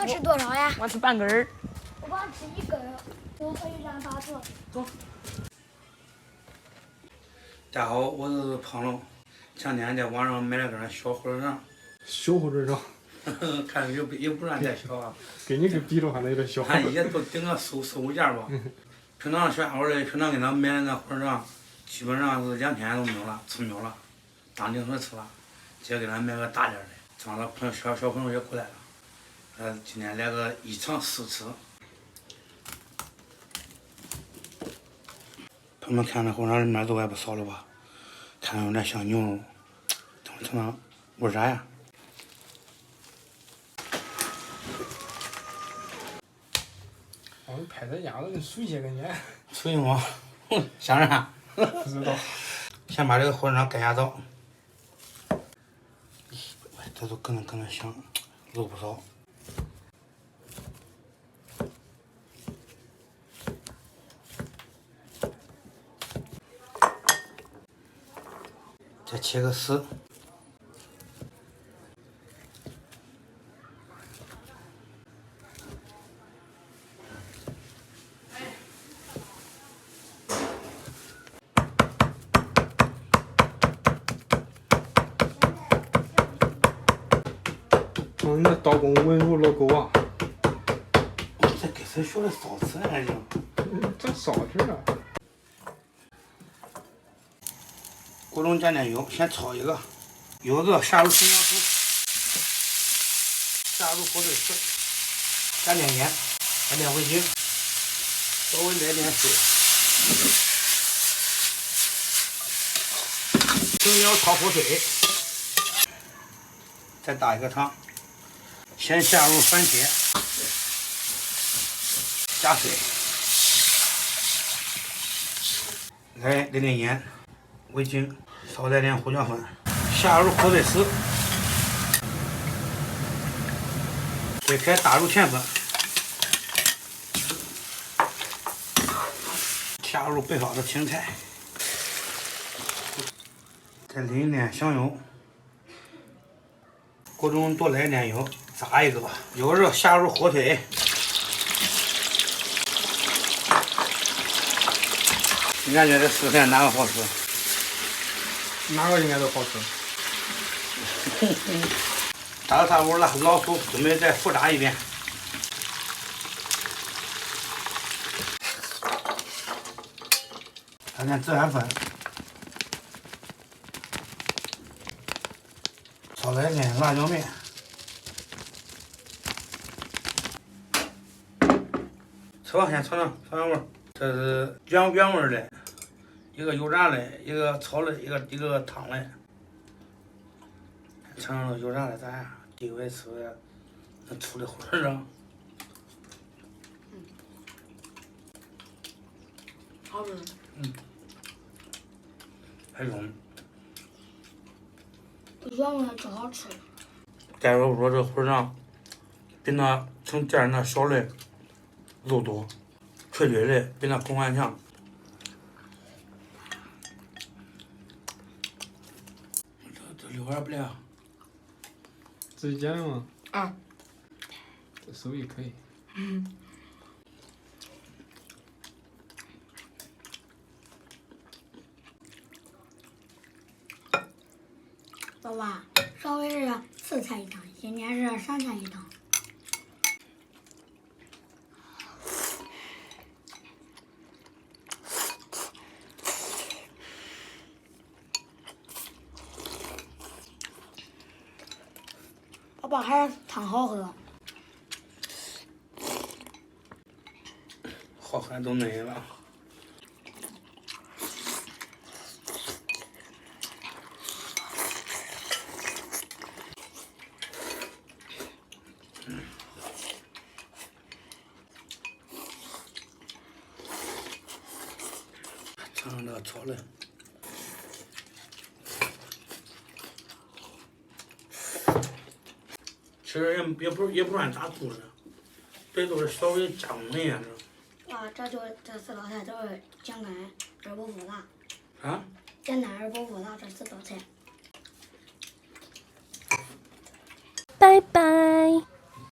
要吃多少呀？我吃半根儿。我光吃一根儿，我可以让他做。走。大家好，我是胖龙。前天在网上买了根小火腿肠。小火腿肠。看也不算太小啊。跟你这比的话，那有点小。俺也都顶个四五件吧。平常小家伙的，平常给他买的那火腿肠，基本上是2天都没有了，吃没有了，当零食吃了。今给他买个大点的，正好小朋友也过来了，今天来个一尝试吃。朋友们看那火腿肠里面肉还不少了吧？看着有点像牛肉，尝尝味啥呀？哦，你拍这样子跟水些感觉。水吗？想啥？不知道。先把这个火腿肠盖下枣。这都咯噔响，肉不少。再切个丝。你那刀工文如老狗啊！这给谁学的烧吃还行？这烧吃啊！锅中加点油，先炒一个，油热下入生姜素，下入火腿丝，加点盐，加点味精，稍微来点水，青椒炒火腿，再打一个汤。先下入番茄，加水，来点点盐、味精，少来点胡椒粉，下入火腿丝，推开打入芡粉，下入备好的青菜，再淋一点香油，锅中多来点油。炸一个，油热下入火腿，你感觉这四个菜哪个好吃？哪个应该都好吃。炸的差不多了，老酥准备再复炸一遍。加点孜然粉，少来点辣椒面。吃吧，先尝尝味儿。这是原味的，一个油炸的，一个炒的，一个汤的。尝尝这油炸的咋样？第一回吃的那粗的火腿肠。好吃。还浓。原味真好吃。再说说这火腿肠，比那成件那小的肉多，脆脆的，比那口感强。这溜还不凉。自己煎的吗？啊。这手艺可以。爸爸，上回是4菜一汤，今天是3菜一汤。爸爸还是汤好喝。好喝都没了。尝尝这炒的。其实也不算炸猪的，这都是稍微加工的样子。啊，这4道菜都是简单而不复杂。啊？简单而不复杂，这4道菜。